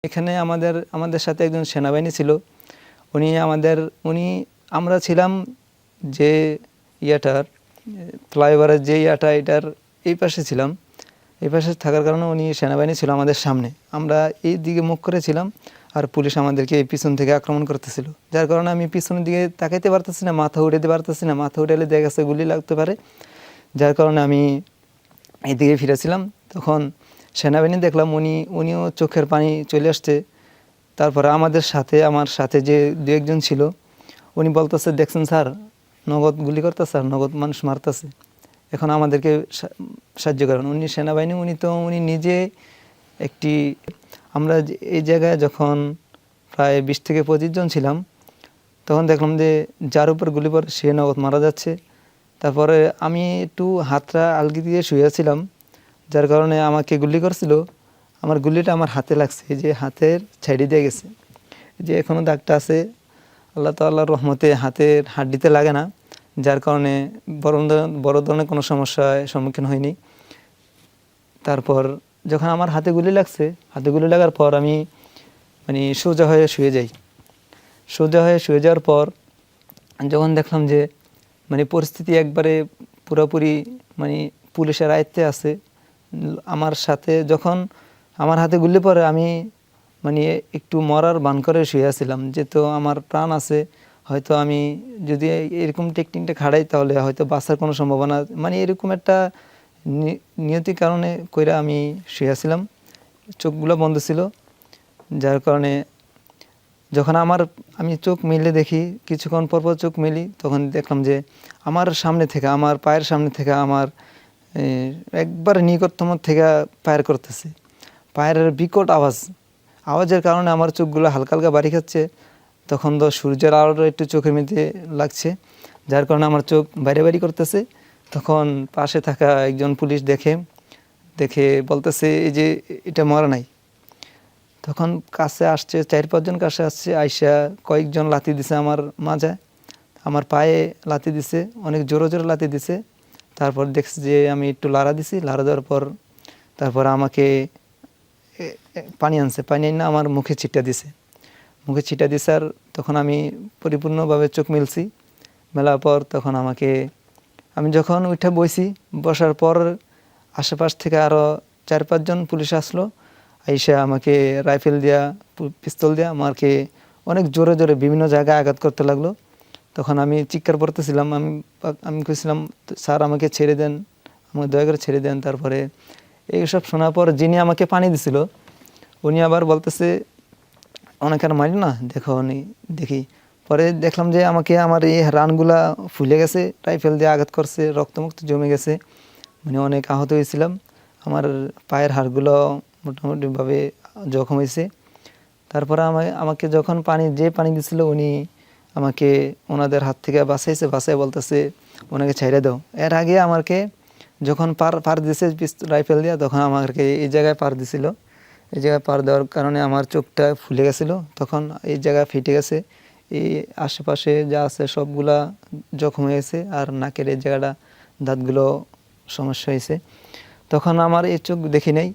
এখানে আমাদের সাথে একজন সেনাবাহিনী ছিল। উনি আমরা ছিলাম যে ইয়াটার ফ্লাইওভারের যে এটার এই পাশে ছিলাম। এই পাশে থাকার কারণে উনি সেনাবাহিনী ছিল আমাদের সামনে। আমরা এই দিকে মুখ করেছিলাম আর পুলিশ আমাদেরকে পিছন থেকে আক্রমণ করতেছিল। যার কারণে আমি পিছনের দিকে তাকাইতে পারতেছি না, মাথা উঠাতে পারতেছি না। মাথা উঠালে দেখা গেছে গুলি লাগতে পারে। যার কারণে আমি এইদিকে ফিরেছিলাম। তখন সেনাবাহিনী দেখলাম উনিও চোখের পানি চলে আসছে। তারপরে আমার সাথে যে দু একজন ছিল উনি বলতেছে, দেখছেন স্যার, নগদ গুলি করতেছে আর নগদ মানুষ মারতেছে, এখন আমাদেরকে সাহায্য করেন। উনি সেনাবাহিনী, উনি নিজে একটি আমরা এই জায়গায় যখন প্রায় 20 থেকে 25 জন ছিলাম, তখন দেখলাম যে যার উপর গুলি পড়ে সে নগদ মারা যাচ্ছে। তারপরে আমি একটু হাতটা আলগি দিয়ে শুয়েছিলাম, যার কারণে আমাকে গুলি করছিল। আমার গুলিটা আমার হাতে লাগছে, এই যে হাতের ছাইডে দিয়ে গেছে, যে এখনও দাগটা আছে। আল্লাহ তাআলার রহমতে হাতের হাড্ডিতে লাগে না, যার কারণে বড় ধরনের কোনো সমস্যার সম্মুখীন হয়নি। তারপর যখন আমার হাতে গুলি লাগছে, হাতে গুলি লাগার পর আমি সোজা হয়ে শুয়ে যাই। সোজা হয়ে শুয়ে যাওয়ার পর যখন দেখলাম যে পরিস্থিতি একবারে পুরোপুরি পুলিশের আয়ত্তে আছে, আমার সাথে যখন আমার হাতে গুলি পড়ে আমি একটু মরার ভান করে শুয়েছিলাম, যে তো আমার প্রাণ আছে, হয়তো আমি যদি এরকম টেকনিকটা খাড়াই তাহলে হয়তো বাঁচার কোনো সম্ভাবনা, এরকম একটা নিয়তির কারণে কইরা আমি শুয়েছিলাম। চোখগুলো বন্ধ ছিল, যার কারণে যখন আমি চোখ মেলে দেখি, কিছুক্ষণ পর চোখ মেলি, তখন দেখলাম যে আমার সামনে থেকে, আমার পায়ের সামনে থেকে, আমার একবার নিকটতম থেকে ফায়ার করতেছে। পায়ের বিকট আওয়াজের কারণে আমার চোখগুলো হালকা হালকা বাড়ি খাচ্ছে। তখন তো সূর্যের আলোটা একটু চোখের মধ্যে লাগছে, যার কারণে আমার চোখ বাইরে করতেছে। তখন পাশে থাকা একজন পুলিশ দেখে বলতেছে, এই যে এটা মরা নাই। তখন কাছে আসছে, 4-5 জন কাছে আসছে, আইসা কয়েকজন লাথি দিছে আমার মাঝে, আমার পায়ে লাথি দিছে, অনেক জোরে জোরে লাথি দিছে। তারপর দেখছি যে আমি একটু লাড়া দিছি, লাড়া দেওয়ার পর তারপর আমাকে পানি আনছে, পানি আনি না আমার মুখে ছিটা দিছে। আর তখন আমি পরিপূর্ণভাবে চোখ মেলছি। মেলার পর তখন আমি যখন উঠে বসার পর আশেপাশ থেকে আরও 4-5 জন পুলিশ আসলো, আইসা আমাকে রাইফেল দিয়া, পিস্তল দিয়া আমাকে অনেক জোরে জোরে বিভিন্ন জায়গায় আঘাত করতে লাগলো। তখন আমি চিৎকার করতেছিলাম, আমি কইছিলাম, স্যার আমাকে ছেড়ে দেন, আমাকে দয়া করে ছেড়ে দেন। তারপরে এইসব শোনার পর যিনি আমাকে পানি দিছিল উনি আবার বলতেছে, অনেক আর মারি না, দেখি। পরে দেখলাম যে আমার এই রানগুলা ফুলে গেছে, রাইফেল দিয়ে আঘাত করছে, রক্তমুক্ত জমে গেছে, অনেক আহত হয়েছিলাম। আমার পায়ের হাড়গুলো মোটামুটিভাবে জখম হয়েছে। তারপরে আমাকে যখন পানি দিছিল উনি আমাকে ওনাদের হাত থেকে বাঁচাই বলতেছে, ওনাকে ছেড়ে দাও। এর আগে আমাকে যখন পার দিছে রাইফেল দিয়ে, তখন আমাকে এই জায়গায় পার দিছিল। এই জায়গায় পার দেওয়ার কারণে আমার চোখটা ফুলে গেছিলো, তখন এই জায়গা ফেটে গেছে, এই আশেপাশে যা আছে সবগুলা জখম হয়েছে, আর নাকের এই জায়গাটা দাঁতগুলো সমস্যা হয়েছে। তখন আমার এই চোখ দেখি নাই,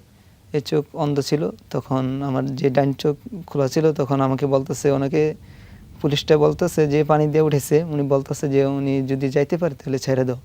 এই চোখ অন্ধ ছিল। তখন আমার যে ডাইন চোখ খোলা ছিল, তখন আমাকে বলতেছে, পুলিশটা বলতেছে যে পানি দিয়ে উঠেছে, উনি বলতেছে যে উনি যদি যাইতে পারে তাহলে ছেড়ে দাও।